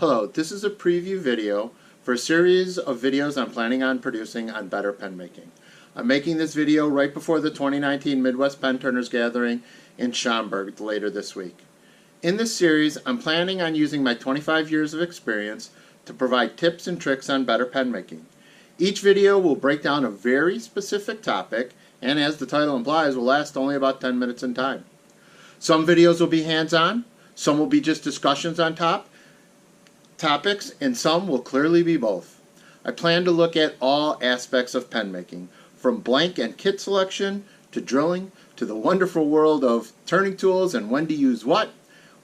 Hello, this is a preview video for a series of videos I'm planning on producing on better pen making. I'm making this video right before the 2019 Midwest Pen Turners Gathering in Schaumburg later this week. In this series, I'm planning on using my 25 years of experience to provide tips and tricks on better pen making. Each video will break down a very specific topic and, as the title implies, will last only about 10 minutes in time. Some videos will be hands-on, some will be just discussions on topics, and some will clearly be both. I plan to look at all aspects of pen making, from blank and kit selection to drilling to the wonderful world of turning tools and when to use what.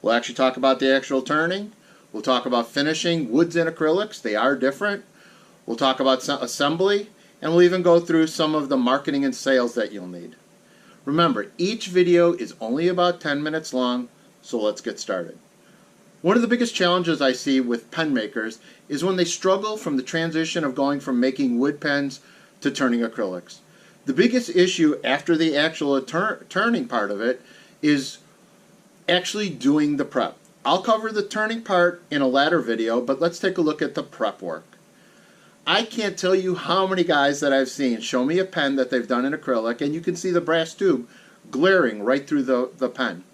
We'll actually talk about the actual turning. We'll talk about finishing woods and acrylics. They are different. We'll talk about assembly, and we'll even go through some of the marketing and sales that you'll need. Remember, each video is only about 10 minutes long, so let's get started. One of the biggest challenges I see with pen makers is when they struggle from the transition of going from making wood pens to turning acrylics. The biggest issue after the actual turning part of it is actually doing the prep. I'll cover the turning part in a later video, but let's take a look at the prep work. I can't tell you how many guys that I've seen show me a pen that they've done in acrylic, and you can see the brass tube glaring right through the pen.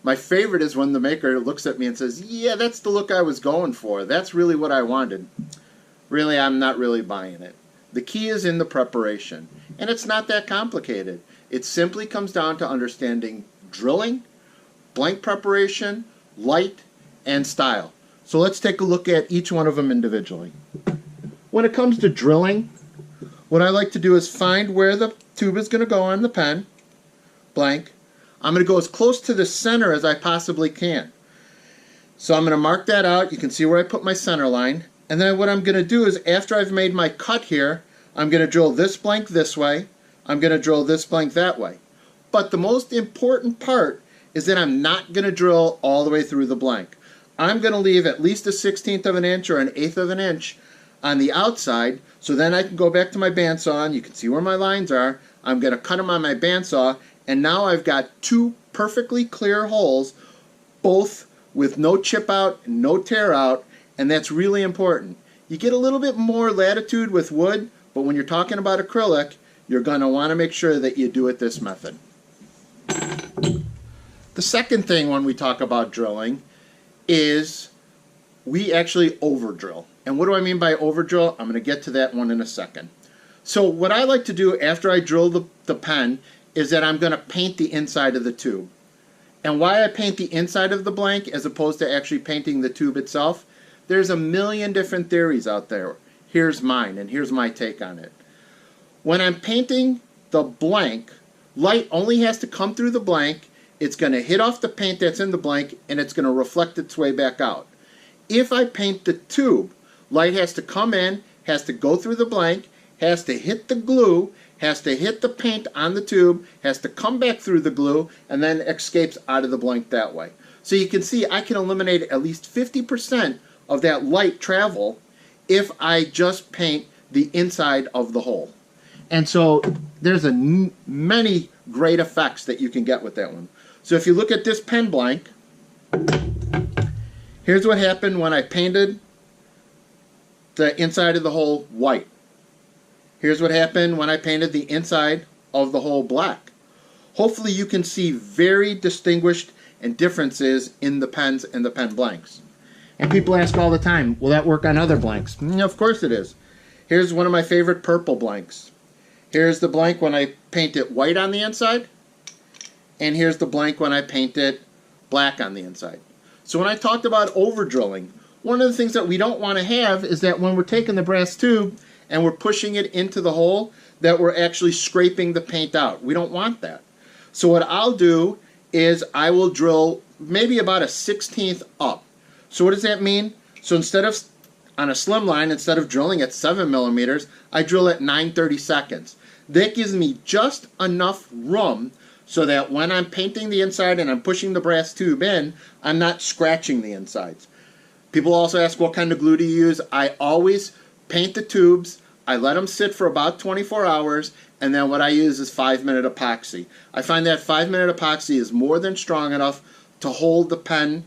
My favorite is when the maker looks at me and says, "Yeah, that's the look I was going for. That's really what I wanted." Really, I'm not really buying it. The key is in the preparation, and it's not that complicated. It simply comes down to understanding drilling, blank preparation, light, and style. So let's take a look at each one of them individually. When it comes to drilling, what I like to do is find where the tube is going to go on the pen, blank. I'm going to go as close to the center as I possibly can. So I'm going to mark that out. You can see where I put my center line. And then what I'm going to do is, after I've made my cut here, I'm going to drill this blank this way. I'm going to drill this blank that way. But the most important part is that I'm not going to drill all the way through the blank. I'm going to leave at least a 1/16 of an inch or an 1/8 of an inch on the outside, so then I can go back to my bandsaw and you can see where my lines are. I'm going to cut them on my bandsaw, and now I've got two perfectly clear holes, both with no chip out, no tear out, and that's really important. You get a little bit more latitude with wood, but when you're talking about acrylic, you're going to want to make sure that you do it this method. The second thing when we talk about drilling is we actually over drill. And what do I mean by over drill? I'm going to get to that one in a second. So what I like to do after I drill the pen is that I'm going to paint the inside of the tube. And why I paint the inside of the blank as opposed to actually painting the tube itself, there's a million different theories out there. Here's mine, and here's my take on it. When I'm painting the blank, light only has to come through the blank. It's going to hit off the paint that's in the blank, and it's going to reflect its way back out. If I paint the tube, light has to come in, has to go through the blank, has to hit the glue, has to hit the paint on the tube, has to come back through the glue, and then escapes out of the blank that way. So you can see I can eliminate at least 50% of that light travel if I just paint the inside of the hole. And so there's many great effects that you can get with that one. So if you look at this pen blank, here's what happened when I painted the inside of the hole white. Here's what happened when I painted the inside of the hole black. Hopefully you can see very distinguished and differences in the pens and the pen blanks. And people ask all the time, will that work on other blanks? Of course it is. Here's one of my favorite purple blanks. Here's the blank when I paint it white on the inside, and here's the blank when I paint it black on the inside. So when I talked about over drilling, one of the things that we don't want to have is that when we're taking the brass tube and we're pushing it into the hole, that we're actually scraping the paint out. We don't want that. So what I'll do is I will drill maybe about a 1/16 up. So what does that mean? So instead of, on a slim line, instead of drilling at 7 millimeters, I drill at 9/32. That gives me just enough room so that when I'm painting the inside and I'm pushing the brass tube in, I'm not scratching the insides. People also ask, what kind of glue do you use? I always paint the tubes, I let them sit for about 24 hours, and then what I use is 5-minute epoxy. I find that 5-minute epoxy is more than strong enough to hold the pen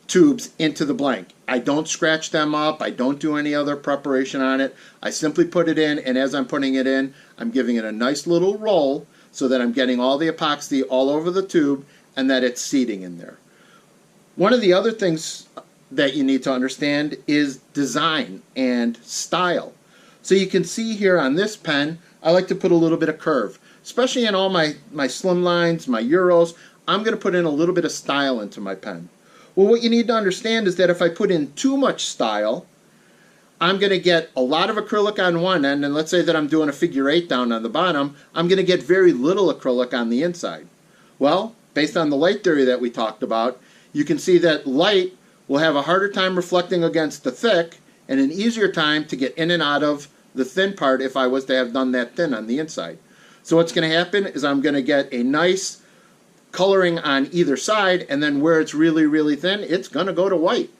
tubes into the blank. I don't scratch them up. I don't do any other preparation on it. I simply put it in, and as I'm putting it in, I'm giving it a nice little roll so that I'm getting all the epoxy all over the tube and that it's seating in there. One of the other things that you need to understand is design and style. So you can see here on this pen, I like to put a little bit of curve, especially in all my slim lines, my Euros. I'm going to put in a little bit of style into my pen. Well, what you need to understand is that if I put in too much style, I'm going to get a lot of acrylic on one end, and let's say that I'm doing a figure 8 down on the bottom, I'm going to get very little acrylic on the inside. Well, based on the light theory that we talked about, you can see that light will have a harder time reflecting against the thick and an easier time to get in and out of the thin part if I was to have done that thin on the inside. So what's going to happen is I'm going to get a nice coloring on either side, and then where it's really, really thin, it's going to go to white.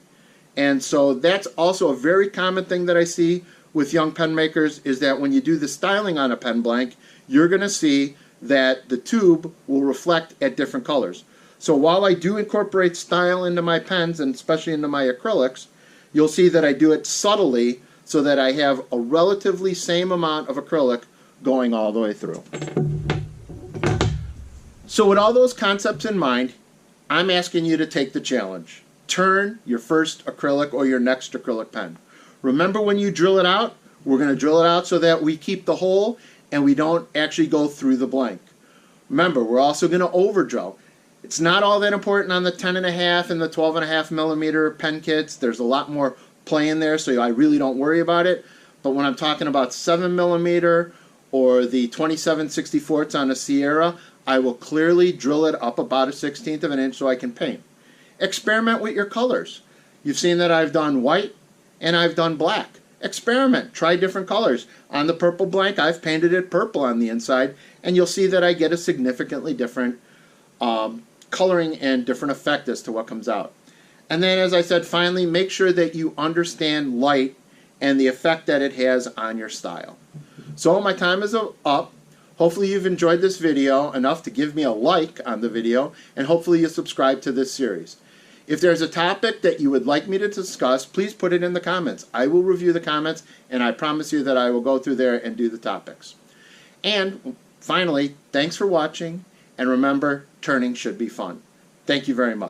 And so that's also a very common thing that I see with young pen makers, is that when you do the styling on a pen blank, you're going to see that the tube will reflect at different colors. So while I do incorporate style into my pens, and especially into my acrylics, you'll see that I do it subtly so that I have a relatively same amount of acrylic going all the way through. So with all those concepts in mind, I'm asking you to take the challenge. Turn your first acrylic or your next acrylic pen. Remember, when you drill it out, we're going to drill it out so that we keep the hole and we don't actually go through the blank. Remember, we're also going to over drill. It's not all that important on the 10.5 and the 12.5 millimeter pen kits. There's a lot more play in there, so I really don't worry about it. But when I'm talking about 7 millimeter or the 27/64 on a Sierra, I will clearly drill it up about a 1/16 of an inch so I can paint. Experiment with your colors. You've seen that I've done white and I've done black. Experiment. Try different colors. On the purple blank, I've painted it purple on the inside, and you'll see that I get a significantly different coloring and different effect as to what comes out. And then, as I said, finally, make sure that you understand light and the effect that it has on your style. So my time is up. Hopefully you've enjoyed this video enough to give me a like on the video, and hopefully you subscribe to this series. If there's a topic that you would like me to discuss, please put it in the comments. I will review the comments, and I promise you that I will go through there and do the topics. And finally, thanks for watching, and remember, turning should be fun. Thank you very much.